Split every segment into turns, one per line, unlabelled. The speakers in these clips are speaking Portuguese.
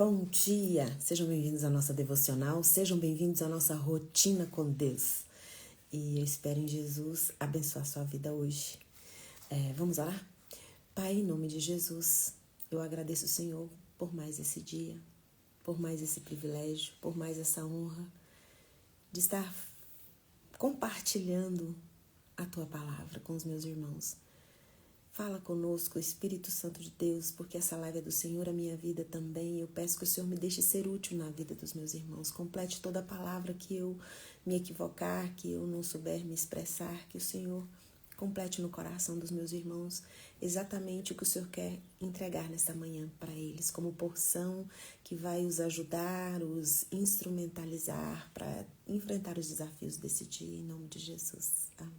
Bom dia! Sejam bem-vindos à nossa devocional, sejam bem-vindos à nossa rotina com Deus. E eu espero em Jesus abençoar a sua vida hoje. Vamos orar? Pai, em nome de Jesus, eu agradeço, Senhor, por mais esse dia, por mais esse privilégio, por mais essa honra de estar compartilhando a Tua palavra com os meus irmãos. Fala conosco, Espírito Santo de Deus, porque essa live é do Senhor, a minha vida também. Eu peço que o Senhor me deixe ser útil na vida dos meus irmãos. Complete toda a palavra que eu me equivocar, que eu não souber me expressar, que o Senhor complete no coração dos meus irmãos exatamente o que o Senhor quer entregar nesta manhã para eles, como porção que vai os ajudar, os instrumentalizar para enfrentar os desafios desse dia, em nome de Jesus. Amém.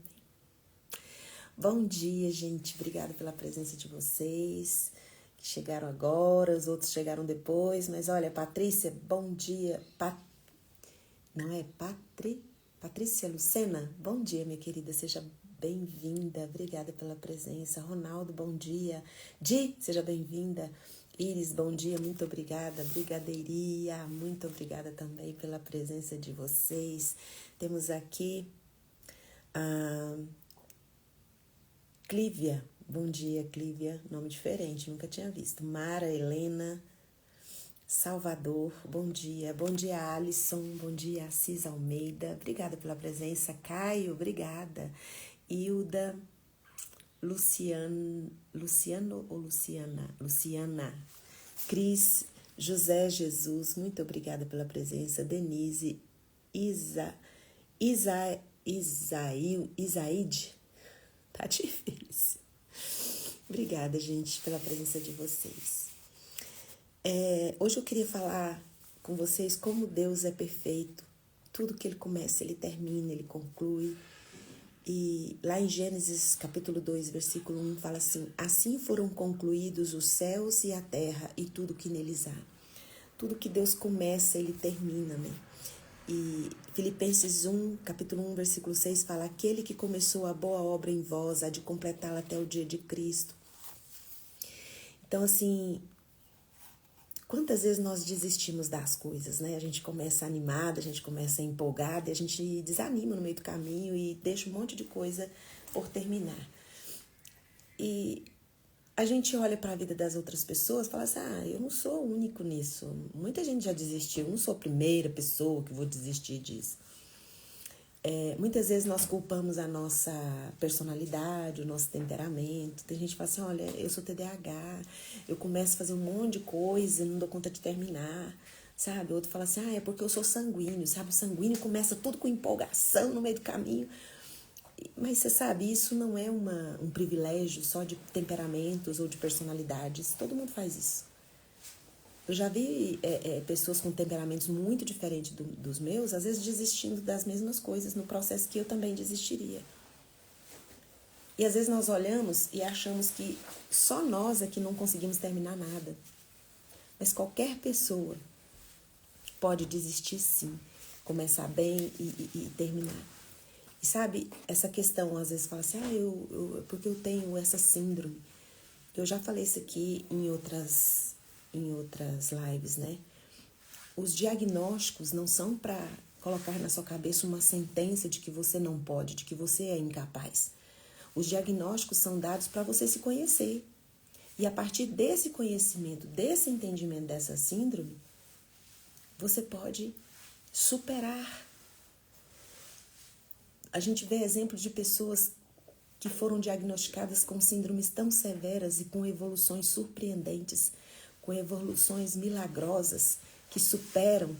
Bom dia, gente. Obrigada pela presença de vocês, que chegaram agora, os outros chegaram depois. Mas olha, Patrícia, bom dia. Patrícia Lucena, bom dia, minha querida. Seja bem-vinda. Obrigada pela presença. Ronaldo, bom dia. Di, seja bem-vinda. Iris, bom dia. Muito obrigada. Brigadeiria, muito obrigada também pela presença de vocês. Temos aqui a Clívia, bom dia, Clívia, nome diferente, nunca tinha visto. Mara Helena, Salvador, bom dia, Alisson, bom dia, Assis Almeida, obrigada pela presença. Caio, obrigada. Hilda, Luciano ou Luciana, Cris, José Jesus, muito obrigada pela presença. Denise, Isaíde, tá difícil. Obrigada, gente, pela presença de vocês. Hoje eu queria falar com vocês como Deus é perfeito. Tudo que Ele começa, Ele termina, Ele conclui. E lá em Gênesis, capítulo 2, versículo 1, fala assim: assim foram concluídos os céus e a terra e tudo que neles há. Tudo que Deus começa, Ele termina, né? E Filipenses 1, capítulo 1, versículo 6 fala: aquele que começou a boa obra em vós há de completá-la até o dia de Cristo. Então, assim, quantas vezes nós desistimos das coisas, né? A gente começa animada, a gente começa empolgada, e a gente desanima no meio do caminho e deixa um monte de coisa por terminar. E a gente olha para a vida das outras pessoas e fala assim: eu não sou o único nisso. Muita gente já desistiu, eu não sou a primeira pessoa que vou desistir disso. Muitas vezes nós culpamos a nossa personalidade, o nosso temperamento. Tem gente que fala assim: olha, eu sou TDAH, eu começo a fazer um monte de coisa e não dou conta de terminar, sabe? Outro fala assim: é porque eu sou sanguíneo, sabe? O sanguíneo começa tudo com empolgação no meio do caminho. Mas você sabe, isso não é um privilégio só de temperamentos ou de personalidades. Todo mundo faz isso. Eu já vi pessoas com temperamentos muito diferentes dos meus, às vezes desistindo das mesmas coisas no processo que eu também desistiria. E às vezes nós olhamos e achamos que só nós é que não conseguimos terminar nada. Mas qualquer pessoa pode desistir sim, começar bem e terminar. E sabe, essa questão às vezes fala assim: porque eu tenho essa síndrome. Eu já falei isso aqui em outras lives, né? Os diagnósticos não são para colocar na sua cabeça uma sentença de que você não pode, de que você é incapaz. Os diagnósticos são dados para você se conhecer. E a partir desse conhecimento, desse entendimento dessa síndrome, você pode superar. A gente vê exemplos de pessoas que foram diagnosticadas com síndromes tão severas e com evoluções surpreendentes, com evoluções milagrosas, que superam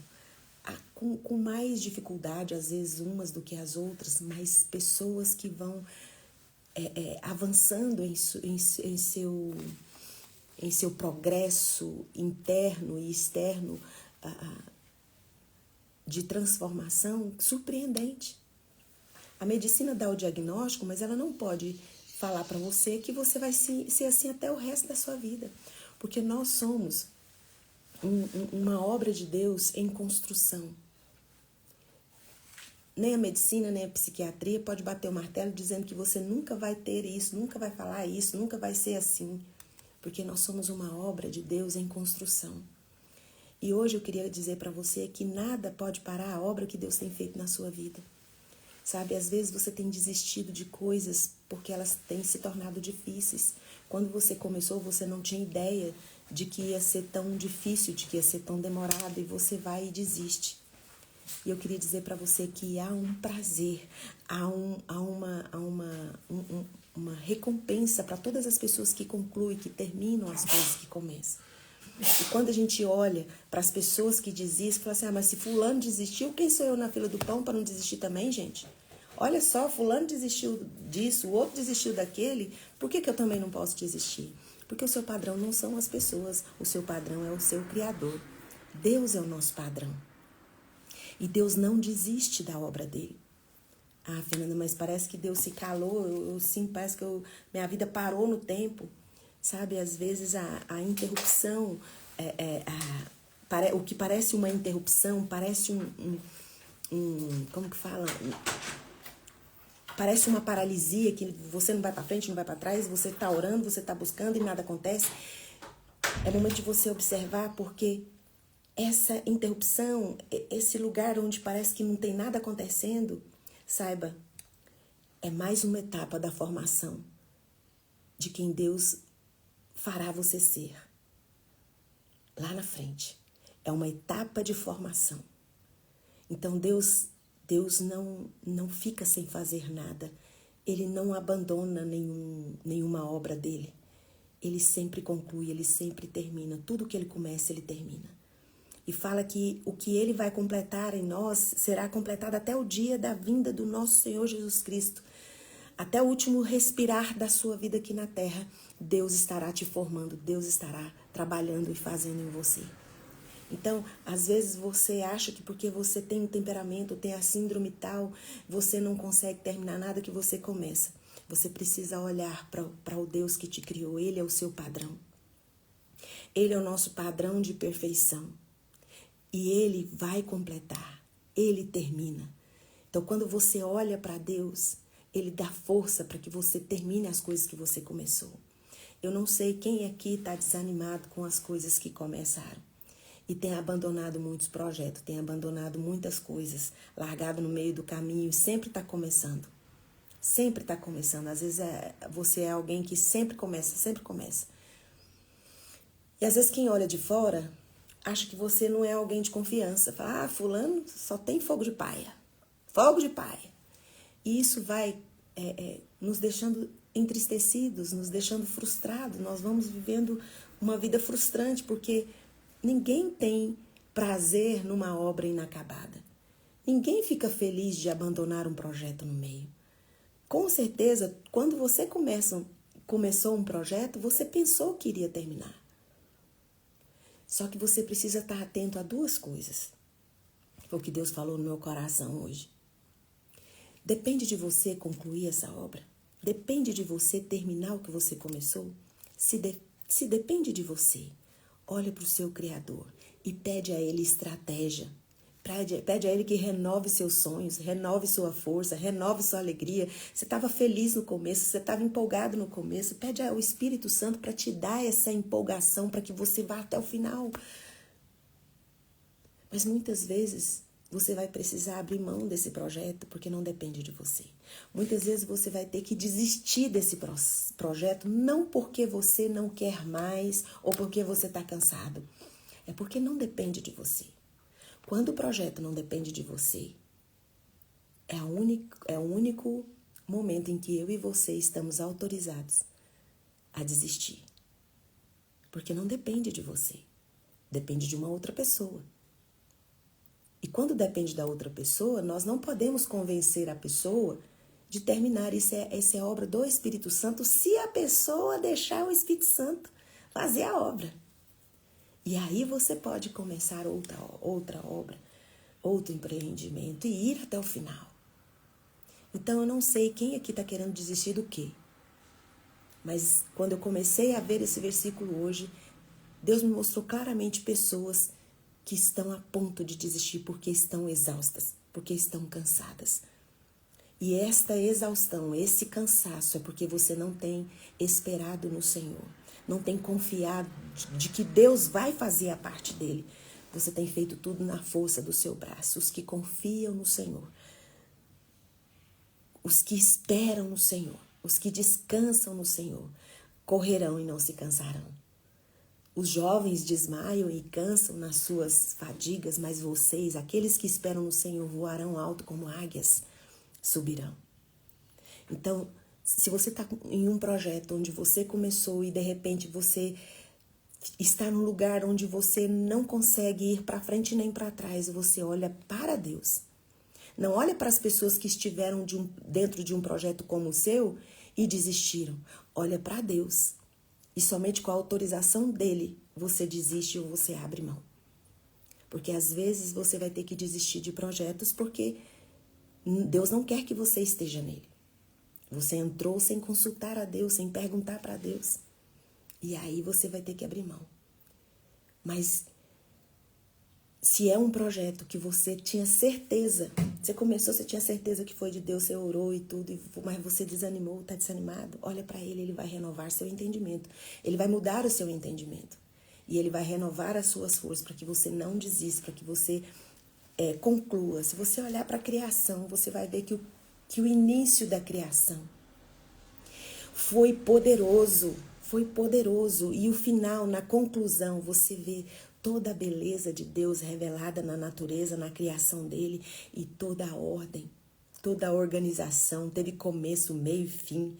com mais dificuldade, às vezes umas do que as outras, mas pessoas que vão avançando em seu progresso interno e externo de transformação surpreendente. A medicina dá o diagnóstico, mas ela não pode falar para você que você vai ser assim até o resto da sua vida. Porque nós somos uma obra de Deus em construção. Nem a medicina, nem a psiquiatria pode bater o martelo dizendo que você nunca vai ter isso, nunca vai falar isso, nunca vai ser assim. Porque nós somos uma obra de Deus em construção. E hoje eu queria dizer para você que nada pode parar a obra que Deus tem feito na sua vida. Sabe, às vezes você tem desistido de coisas porque elas têm se tornado difíceis. Quando você começou, você não tinha ideia de que ia ser tão difícil, de que ia ser tão demorado, e você vai e desiste. E eu queria dizer para você que há um prazer, há uma recompensa para todas as pessoas que concluem, que terminam as coisas que começam. E quando a gente olha para as pessoas que desistem, fala assim, mas se fulano desistiu, quem sou eu na fila do pão para não desistir também, gente? Olha só, fulano desistiu disso, o outro desistiu daquele, por que eu também não posso desistir? Porque o seu padrão não são as pessoas, o seu padrão é o seu Criador. Deus é o nosso padrão. E Deus não desiste da obra dele. Ah, Fernanda, mas parece que Deus se calou, sim, parece que minha vida parou no tempo. Sabe, às vezes a interrupção, o que parece uma interrupção, parece como que fala? Parece uma paralisia, que você não vai para frente, não vai para trás, você está orando, você está buscando e nada acontece. É momento de você observar, porque essa interrupção, esse lugar onde parece que não tem nada acontecendo, saiba, é mais uma etapa da formação de quem Deus fará você ser. Lá na frente. É uma etapa de formação. Então Deus não fica sem fazer nada. Ele não abandona nenhuma obra dele. Ele sempre conclui, ele sempre termina. Tudo que ele começa, ele termina. E fala que o que ele vai completar em nós será completado até o dia da vinda do nosso Senhor Jesus Cristo. Até o último respirar da sua vida aqui na terra, Deus estará te formando, Deus estará trabalhando e fazendo em você. Então, às vezes você acha que porque você tem um temperamento, tem a síndrome tal, você não consegue terminar nada que você começa. Você precisa olhar para o Deus que te criou, Ele é o seu padrão. Ele é o nosso padrão de perfeição. E Ele vai completar, Ele termina. Então, quando você olha para Deus, Ele dá força para que você termine as coisas que você começou. Eu não sei quem aqui está desanimado com as coisas que começaram. E tem abandonado muitos projetos, tem abandonado muitas coisas, largado no meio do caminho e sempre está começando. Sempre está começando. Às vezes você é alguém que sempre começa, sempre começa. E às vezes quem olha de fora acha que você não é alguém de confiança. Fala, fulano só tem fogo de paia. Fogo de paia. E isso vai nos deixando entristecidos, nos deixando frustrados. Nós vamos vivendo uma vida frustrante, porque ninguém tem prazer numa obra inacabada. Ninguém fica feliz de abandonar um projeto no meio. Com certeza, quando você começou um projeto, você pensou que iria terminar. Só que você precisa estar atento a duas coisas. Foi o que Deus falou no meu coração hoje. Depende de você concluir essa obra. Depende de você terminar o que você começou. Se depende de você, olha para o seu Criador e pede a Ele estratégia. Pede a Ele que renove seus sonhos, renove sua força, renove sua alegria. Você estava feliz no começo, você estava empolgado no começo. Pede ao Espírito Santo para te dar essa empolgação, para que você vá até o final. Mas muitas vezes você vai precisar abrir mão desse projeto porque não depende de você. Muitas vezes você vai ter que desistir desse projeto, não porque você não quer mais ou porque você está cansado. É porque não depende de você. Quando o projeto não depende de você, é o único momento em que eu e você estamos autorizados a desistir. Porque não depende de você, depende de uma outra pessoa. E quando depende da outra pessoa, nós não podemos convencer a pessoa de terminar. Isso é obra do Espírito Santo, se a pessoa deixar o Espírito Santo fazer a obra. E aí você pode começar outra obra, outro empreendimento e ir até o final. Então eu não sei quem aqui está querendo desistir do quê. Mas quando eu comecei a ver esse versículo hoje, Deus me mostrou claramente pessoas que estão a ponto de desistir porque estão exaustas, porque estão cansadas. E esta exaustão, esse cansaço é porque você não tem esperado no Senhor, não tem confiado de que Deus vai fazer a parte dele. Você tem feito tudo na força do seu braço. Os que confiam no Senhor, os que esperam no Senhor, os que descansam no Senhor, correrão e não se cansarão. Os jovens desmaiam e cansam nas suas fadigas, mas vocês, aqueles que esperam no Senhor, voarão alto como águias, subirão. Então, se você está em um projeto onde você começou e de repente você está num lugar onde você não consegue ir para frente nem para trás, você olha para Deus. Não olha para as pessoas que estiveram dentro de um projeto como o seu e desistiram. Olha para Deus. E somente com a autorização dele você desiste ou você abre mão. Porque às vezes você vai ter que desistir de projetos porque Deus não quer que você esteja nele. Você entrou sem consultar a Deus, sem perguntar para Deus. E aí você vai ter que abrir mão. Mas se é um projeto que você tinha certeza, você começou, você tinha certeza que foi de Deus, você orou e tudo, mas você desanimou, está desanimado, olha para ele, ele vai renovar seu entendimento. Ele vai mudar o seu entendimento. E ele vai renovar as suas forças para que você não desista, para que você conclua. Se você olhar para a criação, você vai ver que o início da criação foi poderoso. E o final, na conclusão, você vê toda a beleza de Deus revelada na natureza, na criação dele, e toda a ordem, toda a organização, teve começo, meio e fim.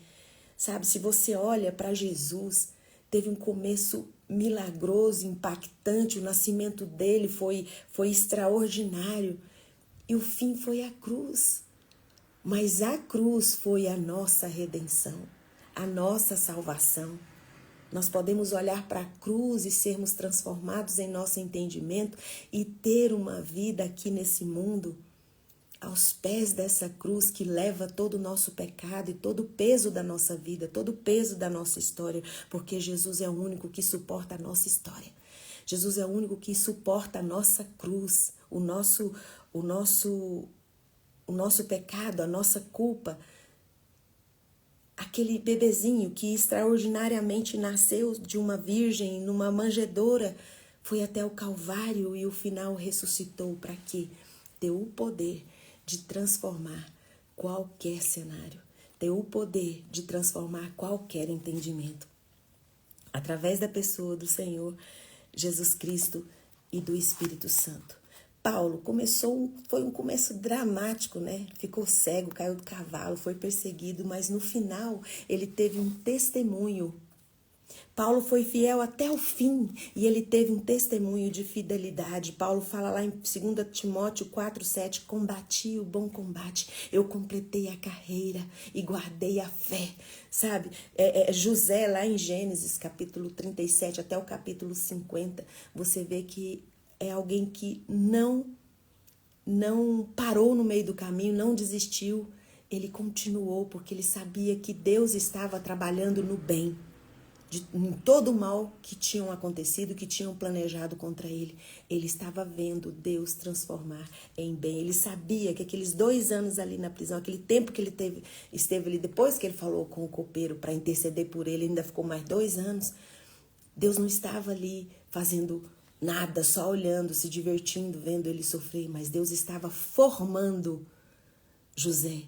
Sabe, se você olha para Jesus, teve um começo milagroso, impactante, o nascimento dele foi extraordinário, e o fim foi a cruz. Mas a cruz foi a nossa redenção, a nossa salvação. Nós podemos olhar para a cruz e sermos transformados em nosso entendimento e ter uma vida aqui nesse mundo, aos pés dessa cruz que leva todo o nosso pecado e todo o peso da nossa vida, todo o peso da nossa história, porque Jesus é o único que suporta a nossa história. Jesus é o único que suporta a nossa cruz, o nosso pecado, a nossa culpa. Aquele bebezinho que extraordinariamente nasceu de uma virgem numa manjedoura, foi até o Calvário e o final ressuscitou para quê? Ter o poder de transformar qualquer cenário, ter o poder de transformar qualquer entendimento. Através da pessoa do Senhor Jesus Cristo e do Espírito Santo. Paulo foi um começo dramático, né? Ficou cego, caiu do cavalo, foi perseguido, mas no final ele teve um testemunho. Paulo foi fiel até o fim e ele teve um testemunho de fidelidade. Paulo fala lá em 2 Timóteo 4,7, combati o bom combate, eu completei a carreira e guardei a fé, sabe? José lá em Gênesis capítulo 37 até o capítulo 50, você vê que é alguém que não parou no meio do caminho, não desistiu. Ele continuou porque ele sabia que Deus estava trabalhando no bem, em todo o mal que tinham acontecido, que tinham planejado contra ele. Ele estava vendo Deus transformar em bem. Ele sabia que aqueles 2 anos ali na prisão, aquele tempo que ele esteve ali, depois que ele falou com o copeiro para interceder por ele, ainda ficou mais 2 anos. Deus não estava ali fazendo nada, só olhando, se divertindo, vendo ele sofrer, mas Deus estava formando José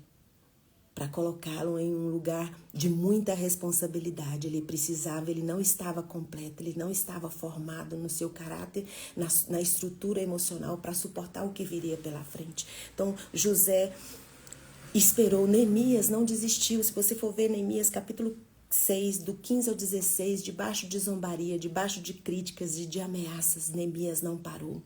para colocá-lo em um lugar de muita responsabilidade. Ele não estava completo, ele não estava formado no seu caráter, na estrutura emocional para suportar o que viria pela frente. Então, José esperou, Neemias não desistiu. Se você for ver Neemias capítulo 6, do 15 ao 16, debaixo de zombaria, debaixo de críticas e de ameaças, Neemias não parou.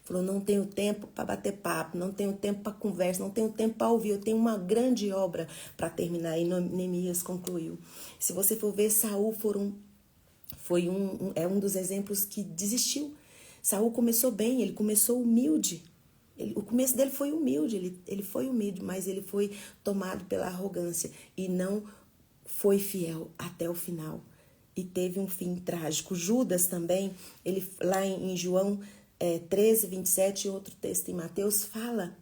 Falou, não tenho tempo para bater papo, não tenho tempo para conversa, não tenho tempo para ouvir, eu tenho uma grande obra para terminar. E Neemias concluiu. Se você for ver, Saul é um dos exemplos que desistiu. Saul começou bem, ele começou humilde. O começo dele foi humilde, ele foi humilde, mas ele foi tomado pela arrogância e não foi fiel até o final e teve um fim trágico. Judas também, ele lá em João 13, 27, e outro texto em Mateus fala,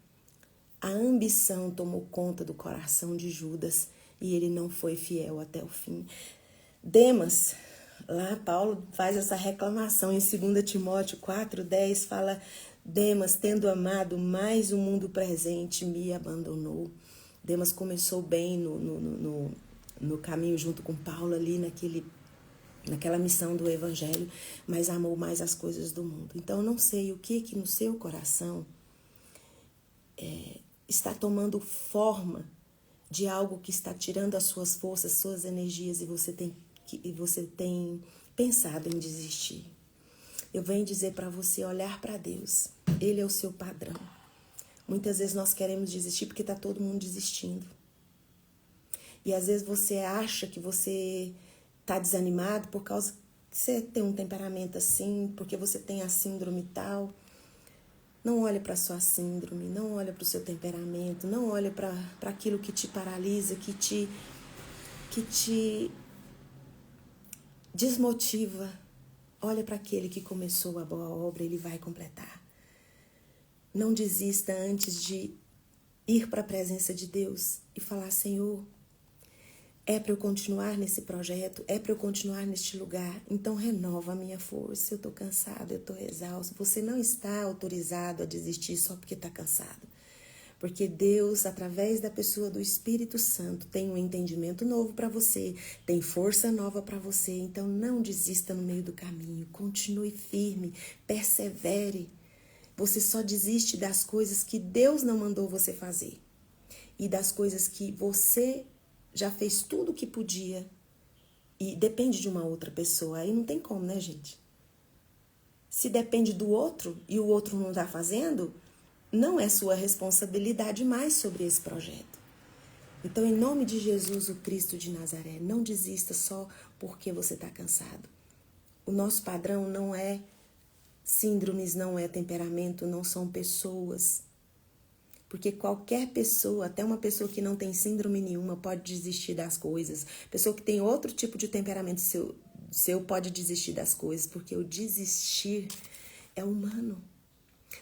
a ambição tomou conta do coração de Judas e ele não foi fiel até o fim. Demas, Lá Paulo faz essa reclamação em 2 Timóteo 4:10, fala: Demas, tendo amado mais o mundo presente, me abandonou. Demas começou bem no caminho junto com Paulo ali naquela missão do evangelho, mas amou mais as coisas do mundo. Então eu não sei o que no seu coração está tomando forma de algo que está tirando as suas forças, suas energias, e você tem pensado em desistir. Eu venho dizer para você olhar para Deus. Ele é o seu padrão. Muitas vezes nós queremos desistir porque está todo mundo desistindo. E às vezes você acha que você está desanimado por causa que você tem um temperamento assim, porque você tem a síndrome tal. Não olhe para a sua síndrome, não olhe para o seu temperamento, não olhe para aquilo que te paralisa, que te desmotiva. Olha para aquele que começou a boa obra, ele vai completar. Não desista antes de ir para a presença de Deus e falar: Senhor, é para eu continuar nesse projeto, é para eu continuar neste lugar, então renova a minha força. Eu estou cansado, eu estou exausto. Você não está autorizado a desistir só porque está cansado. Porque Deus, através da pessoa do Espírito Santo, tem um entendimento novo para você, tem força nova para você. Então não desista no meio do caminho, continue firme, persevere. Você só desiste das coisas que Deus não mandou você fazer e das coisas que você já fez tudo o que podia e depende de uma outra pessoa. Aí não tem como, né, gente? Se depende do outro e o outro não está fazendo, não é sua responsabilidade mais sobre esse projeto. Então, em nome de Jesus, o Cristo de Nazaré, não desista só porque você está cansado. O nosso padrão não é síndromes, não é temperamento, não são pessoas. Porque qualquer pessoa, até uma pessoa que não tem síndrome nenhuma, pode desistir das coisas. Pessoa que tem outro tipo de temperamento seu pode desistir das coisas, porque o desistir é humano.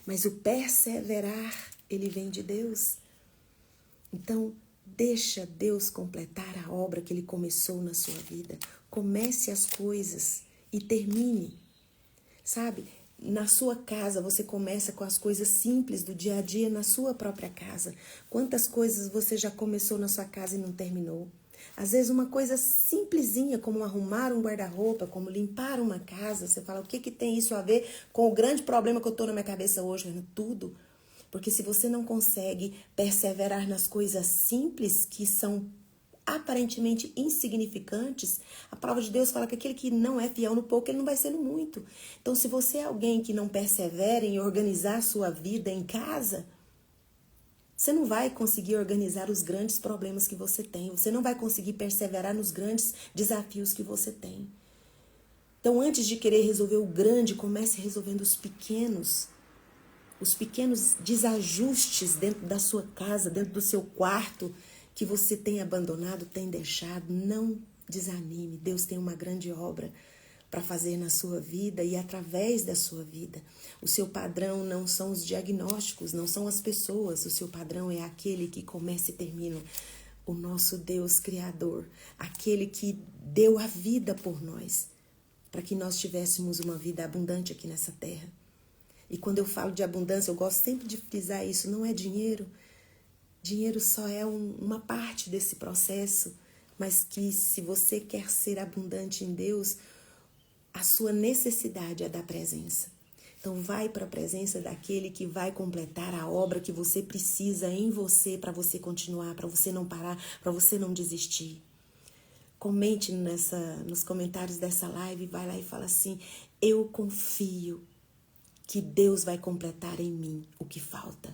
Mas o perseverar, ele vem de Deus. Então, deixa Deus completar a obra que ele começou na sua vida. Comece as coisas e termine. Sabe? Na sua casa, você começa com as coisas simples do dia a dia na sua própria casa. Quantas coisas você já começou na sua casa e não terminou? Às vezes uma coisa simplesinha, como arrumar um guarda-roupa, como limpar uma casa, você fala: o que tem isso a ver com o grande problema que eu estou na minha cabeça hoje? Tudo. Porque se você não consegue perseverar nas coisas simples, que são aparentemente insignificantes, a palavra de Deus fala que aquele que não é fiel no pouco, ele não vai ser no muito. Então, se você é alguém que não persevera em organizar a sua vida em casa, você não vai conseguir organizar os grandes problemas que você tem. Você não vai conseguir perseverar nos grandes desafios que você tem. Então, antes de querer resolver o grande, comece resolvendo os pequenos desajustes dentro da sua casa, dentro do seu quarto, que você tem abandonado, tem deixado. Não desanime. Deus tem uma grande obra para fazer na sua vida e através da sua vida. O seu padrão não são os diagnósticos, não são as pessoas. O seu padrão é aquele que começa e termina. O nosso Deus Criador, aquele que deu a vida por nós, para que nós tivéssemos uma vida abundante aqui nessa terra. E quando eu falo de abundância, eu gosto sempre de frisar isso, não é dinheiro. Dinheiro só é uma parte desse processo, mas que se você quer ser abundante em Deus, a sua necessidade é da presença. Então vai para a presença daquele que vai completar a obra que você precisa em você para você continuar, para você não parar, para você não desistir. Comente nos comentários dessa live, vai lá e fala assim: eu confio que Deus vai completar em mim o que falta.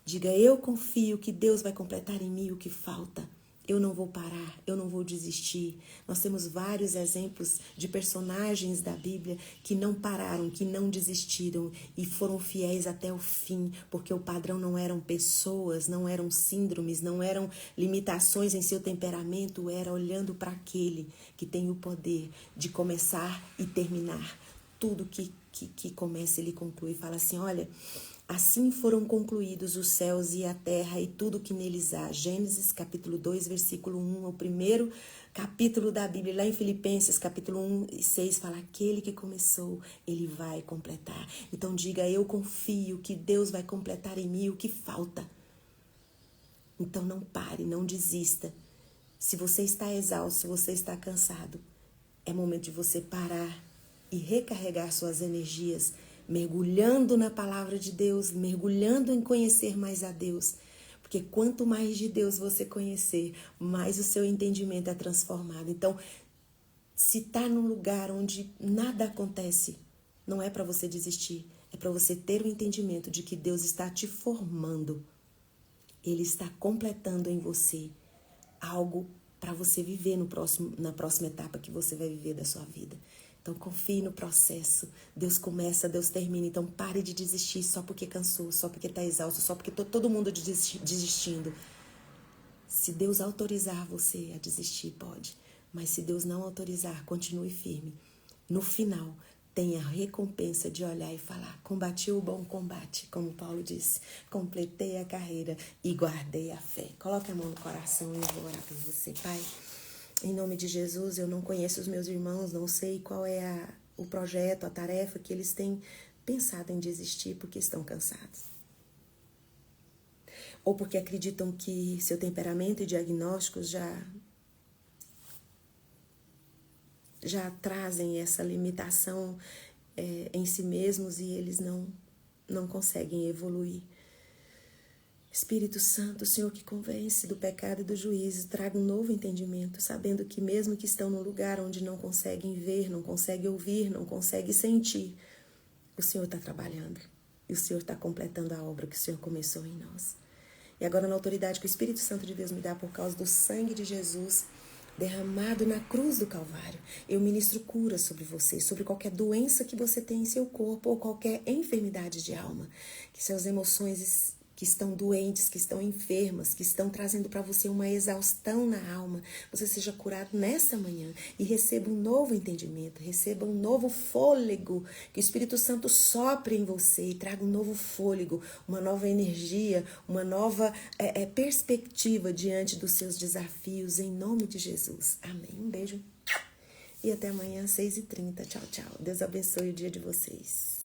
Diga: eu confio que Deus vai completar em mim o que falta. Eu não vou parar, eu não vou desistir. Nós temos vários exemplos de personagens da Bíblia que não pararam, que não desistiram e foram fiéis até o fim, porque o padrão não eram pessoas, não eram síndromes, não eram limitações em seu temperamento, era olhando para aquele que tem o poder de começar e terminar. Tudo que começa, ele conclui e fala assim: olha, Assim foram concluídos os céus e a terra e tudo que neles há. Gênesis capítulo 2, versículo 1, o primeiro capítulo da Bíblia. Lá em Filipenses capítulo 1 e 6 fala: aquele que começou, ele vai completar. Então diga: eu confio que Deus vai completar em mim o que falta. Então não pare, não desista. Se você está exausto, se você está cansado, é momento de você parar e recarregar suas energias, mergulhando na palavra de Deus, mergulhando em conhecer mais a Deus. Porque quanto mais de Deus você conhecer, mais o seu entendimento é transformado. Então, se está num lugar onde nada acontece, não é para você desistir, é para você ter o entendimento de que Deus está te formando. Ele está completando em você algo para você viver na próxima etapa que você vai viver da sua vida. Então, confie no processo. Deus começa, Deus termina. Então, pare de desistir só porque cansou, só porque está exausto, só porque todo mundo desistindo. Se Deus autorizar você a desistir, pode. Mas se Deus não autorizar, continue firme. No final, tenha a recompensa de olhar e falar: combati o bom combate, como Paulo disse, completei a carreira e guardei a fé. Coloque a mão no coração e eu vou orar por você. Pai, em nome de Jesus, eu não conheço os meus irmãos, não sei qual é o projeto, a tarefa que eles têm pensado em desistir porque estão cansados. Ou porque acreditam que seu temperamento e diagnósticos já trazem essa limitação em si mesmos e eles não conseguem evoluir. Espírito Santo, o Senhor que convence do pecado e do juízo, traga um novo entendimento, sabendo que mesmo que estão num lugar onde não conseguem ver, não conseguem ouvir, não conseguem sentir, o Senhor está trabalhando e o Senhor está completando a obra que o Senhor começou em nós. E agora, na autoridade que o Espírito Santo de Deus me dá por causa do sangue de Jesus derramado na cruz do Calvário, eu ministro cura sobre você, sobre qualquer doença que você tem em seu corpo ou qualquer enfermidade de alma, que suas emoções que estão doentes, que estão enfermas, que estão trazendo para você uma exaustão na alma, você seja curado nessa manhã e receba um novo entendimento, receba um novo fôlego, que o Espírito Santo sopre em você e traga um novo fôlego, uma nova energia, uma nova perspectiva diante dos seus desafios, em nome de Jesus. Amém. Um beijo e até amanhã, 6h30. Tchau, tchau. Deus abençoe o dia de vocês.